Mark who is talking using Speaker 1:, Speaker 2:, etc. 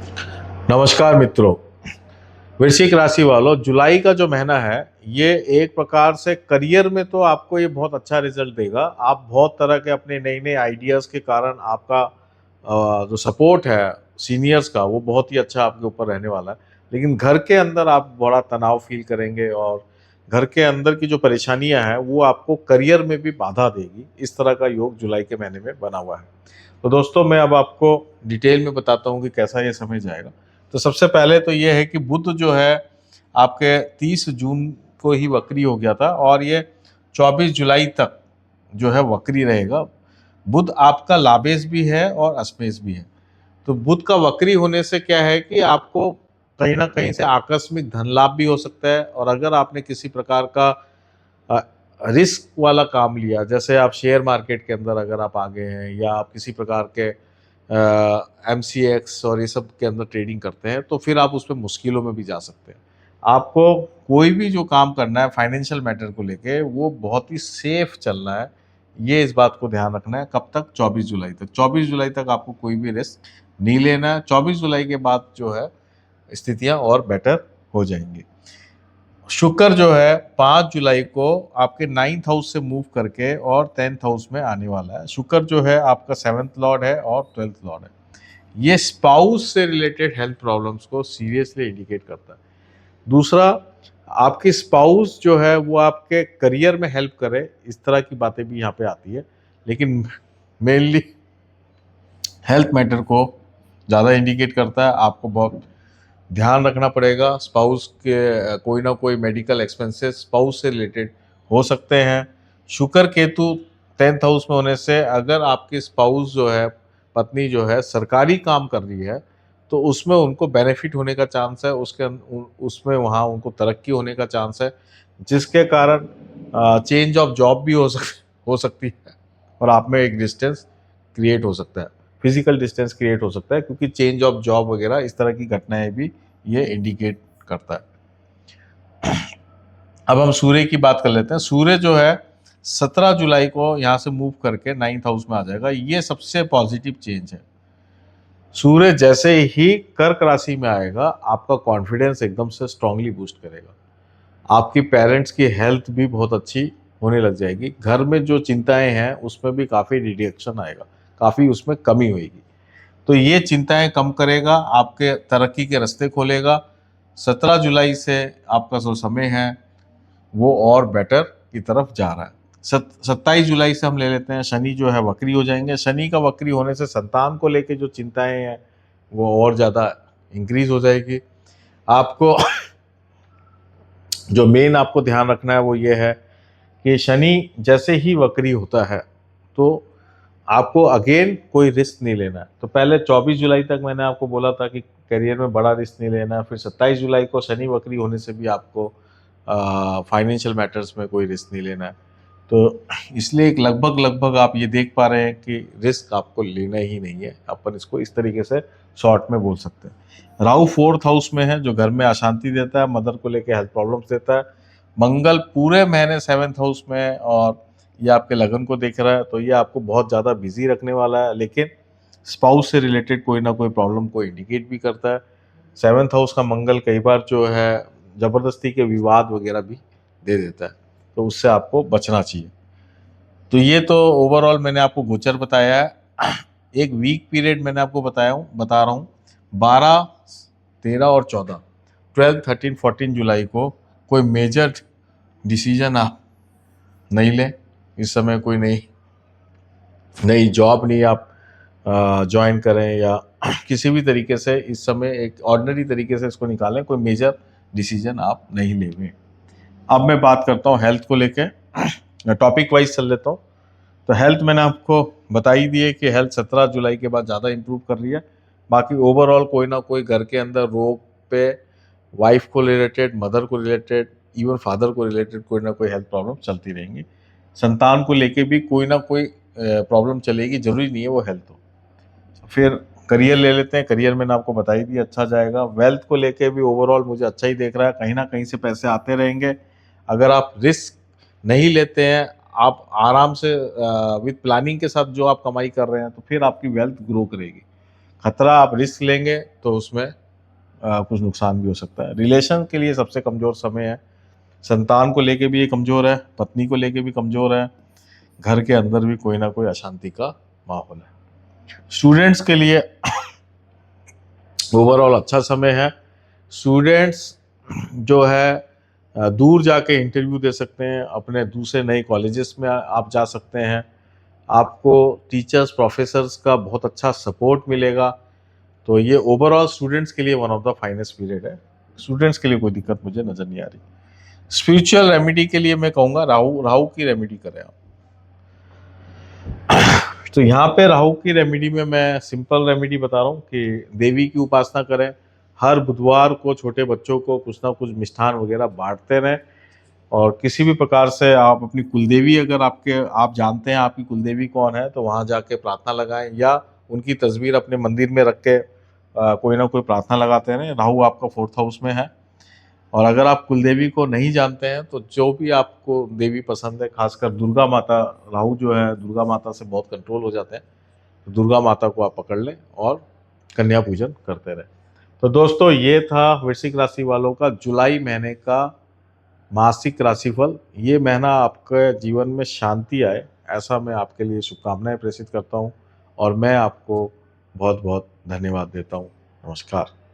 Speaker 1: नमस्कार मित्रों। वृश्चिक राशि वालों, जुलाई का जो महीना है ये एक प्रकार से करियर में तो आपको ये बहुत अच्छा रिजल्ट देगा। आप बहुत तरह के अपने नए नए आइडियाज़ के कारण आपका जो सपोर्ट है सीनियर्स का वो बहुत ही अच्छा आपके ऊपर रहने वाला है। लेकिन घर के अंदर आप बड़ा तनाव फील करेंगे और घर के अंदर की जो परेशानियां हैं वो आपको करियर में भी बाधा देगी। इस तरह का योग जुलाई के महीने में बना हुआ है। तो दोस्तों, मैं अब आपको डिटेल में बताता हूँ कि कैसा ये समय जाएगा। तो सबसे पहले तो ये है कि बुध जो है आपके 30 जून को ही वक्री हो गया था और ये 24 जुलाई तक जो है वक्री रहेगा। बुध आपका लाभेश भी है और अष्टमेश भी है। तो बुध का वक्री होने से क्या है कि आपको कहीं ना कहीं से आकस्मिक धन लाभ भी हो सकता है। और अगर आपने किसी प्रकार का रिस्क वाला काम लिया, जैसे आप शेयर मार्केट के अंदर अगर आप आगे हैं या आप किसी प्रकार के MCX और ये सब के अंदर ट्रेडिंग करते हैं, तो फिर आप उसमें मुश्किलों में भी जा सकते हैं। आपको कोई भी जो काम करना है फाइनेंशियल मैटर को लेके वो बहुत ही सेफ चलना है। ये इस बात को ध्यान रखना है। कब तक? 24 जुलाई तक। 24 जुलाई तक आपको कोई भी रिस्क नहीं लेना है। 24 जुलाई के बाद जो है स्थितियां और बेटर हो जाएंगी। शुक्र जो है 5 जुलाई को आपके 9th हाउस से मूव करके और 10th हाउस में आने वाला है। शुक्र जो है आपका 7th लॉर्ड है और 12th लॉर्ड है। ये स्पाउस से रिलेटेड हेल्थ प्रॉब्लम्स को सीरियसली इंडिकेट करता है। दूसरा, आपकी स्पाउस जो है वो आपके करियर में हेल्प करे, इस तरह की बातें भी यहाँ पे आती है। लेकिन मेनली हेल्थ मैटर को ज़्यादा इंडिकेट करता है। आपको बहुत ध्यान रखना पड़ेगा। स्पाउस के कोई ना कोई मेडिकल एक्सपेंसेस स्पाउस से रिलेटेड हो सकते हैं। शुक्र केतु 10th हाउस में होने से अगर आपकी स्पाउस जो है, पत्नी जो है सरकारी काम कर रही है, तो उसमें उनको बेनिफिट होने का चांस है। उसमें वहाँ उनको तरक्की होने का चांस है, जिसके कारण चेंज ऑफ जॉब भी हो सकती है और आप में एक डिस्टेंस क्रिएट हो सकता है, फिजिकल डिस्टेंस क्रिएट हो सकता है, क्योंकि चेंज ऑफ जॉब वगैरह इस तरह की घटनाएं भी ये इंडिकेट करता है। अब हम सूर्य की बात कर लेते हैं। सूर्य जो है 17 जुलाई को यहाँ से मूव करके 9th हाउस में आ जाएगा। ये सबसे पॉजिटिव चेंज है। सूर्य जैसे ही कर्क राशि में आएगा आपका कॉन्फिडेंस एकदम से स्ट्रांगली बूस्ट करेगा। आपकी पेरेंट्स की हेल्थ भी बहुत अच्छी होने लग जाएगी। घर में जो चिंताएं हैं उसमें भी काफ़ी रिडक्शन आएगा, काफ़ी उसमें कमी होगी। तो ये चिंताएं कम करेगा, आपके तरक्की के रास्ते खोलेगा। 17 जुलाई से आपका जो समय है वो और बेटर की तरफ जा रहा है। 27 जुलाई से हम ले लेते हैं, शनि जो है वक्री हो जाएंगे। शनि का वक्री होने से संतान को लेके जो चिंताएं हैं वो और ज़्यादा इंक्रीज हो जाएगी। आपको जो मेन आपको ध्यान रखना है वो ये है कि शनि जैसे ही वक्री होता है तो आपको अगेन कोई रिस्क नहीं लेना है। तो पहले 24 जुलाई तक मैंने आपको बोला था कि करियर में बड़ा रिस्क नहीं लेना है। फिर 27 जुलाई को शनि वक्री होने से भी आपको फाइनेंशियल मैटर्स में कोई रिस्क नहीं लेना है। तो इसलिए एक लगभग आप ये देख पा रहे हैं कि रिस्क आपको लेना ही नहीं है। अपन इसको इस तरीके से शॉर्ट में बोल सकते हैं। राहु 4th हाउस में है, जो घर में अशांति देता है, मदर को लेकर हेल्थ प्रॉब्लम्स देता है। मंगल पूरे महीने 7th हाउस में है और ये आपके लगन को देख रहा है, तो ये आपको बहुत ज़्यादा बिजी रखने वाला है। लेकिन स्पाउस से रिलेटेड कोई ना कोई प्रॉब्लम को इंडिकेट भी करता है। 7th हाउस का मंगल कई बार जो है ज़बरदस्ती के विवाद वगैरह भी दे देता है, तो उससे आपको बचना चाहिए। तो ये तो ओवरऑल मैंने आपको गोचर बताया है। एक वीक पीरियड मैंने आपको बता रहा हूँ। 12, 13 और 14, 12, 13, 14 जुलाई को कोई मेजर डिसीजन आप नहीं लें। इस समय कोई नई जॉब नहीं आप ज्वाइन करें या किसी भी तरीके से इस समय एक ऑर्डिनरी तरीके से इसको निकालें। कोई मेजर डिसीजन आप नहीं लेंगे। अब मैं बात करता हूँ हेल्थ को लेके, टॉपिक वाइज चल लेता हूँ। तो हेल्थ मैंने आपको बता ही दी है कि हेल्थ 17 जुलाई के बाद ज़्यादा इंप्रूव कर रही है। बाकी ओवरऑल कोई ना कोई घर के अंदर रोग पे वाइफ को रिलेटेड, मदर को रिलेटेड, इवन फादर को रिलेटेड कोई ना कोई हेल्थ प्रॉब्लम चलती रहेंगी। संतान को लेके भी कोई ना कोई प्रॉब्लम चलेगी, जरूरी नहीं है वो हेल्थ हो। फिर करियर ले लेते हैं। करियर मैंने आपको बता ही दिया, अच्छा जाएगा। वेल्थ को लेके भी ओवरऑल मुझे अच्छा ही देख रहा है। कहीं ना कहीं से पैसे आते रहेंगे। अगर आप रिस्क नहीं लेते हैं, आप आराम से विद प्लानिंग के साथ जो आप कमाई कर रहे हैं, तो फिर आपकी वेल्थ ग्रो करेगी। खतरा, आप रिस्क लेंगे तो उसमें कुछ नुकसान भी हो सकता है। रिलेशन के लिए सबसे कमज़ोर समय है, संतान को लेके भी ये कमज़ोर है, पत्नी को लेके भी कमज़ोर है, घर के अंदर भी कोई ना कोई अशांति का माहौल है। स्टूडेंट्स के लिए ओवरऑल अच्छा समय है। स्टूडेंट्स जो है दूर जाके इंटरव्यू दे सकते हैं, अपने दूसरे नए कॉलेजेस में आप जा सकते हैं, आपको टीचर्स प्रोफेसर्स का बहुत अच्छा सपोर्ट मिलेगा। तो ये ओवरऑल स्टूडेंट्स के लिए one of the finest period है। स्टूडेंट्स के लिए कोई दिक्कत मुझे नज़र नहीं आ रही। स्पिरिचुअल रेमेडी के लिए मैं कहूँगा राहु राहु की रेमेडी करें आप। तो यहाँ पे राहु की रेमेडी में मैं सिंपल रेमेडी बता रहा हूँ कि देवी की उपासना करें। हर बुधवार को छोटे बच्चों को कुछ ना कुछ मिष्ठान वगैरह बांटते रहें, और किसी भी प्रकार से आप अपनी कुलदेवी, अगर आप जानते हैं आपकी कुलदेवी कौन है, तो वहाँ जाके प्रार्थना लगाएं, या उनकी तस्वीर अपने मंदिर में रख के कोई ना कोई प्रार्थना लगाते रहें। राहु आपका 4th हाउस में है। और अगर आप कुलदेवी को नहीं जानते हैं तो जो भी आपको देवी पसंद है, खासकर दुर्गा माता, राहु जो है दुर्गा माता से बहुत कंट्रोल हो जाते हैं, तो दुर्गा माता को आप पकड़ लें और कन्या पूजन करते रहें। तो दोस्तों, ये था वृश्चिक राशि वालों का जुलाई महीने का मासिक राशिफल। ये महीना आपके जीवन में शांति आए, ऐसा मैं आपके लिए शुभकामनाएं प्रेषित करता हूँ, और मैं आपको बहुत बहुत धन्यवाद देता हूँ। नमस्कार।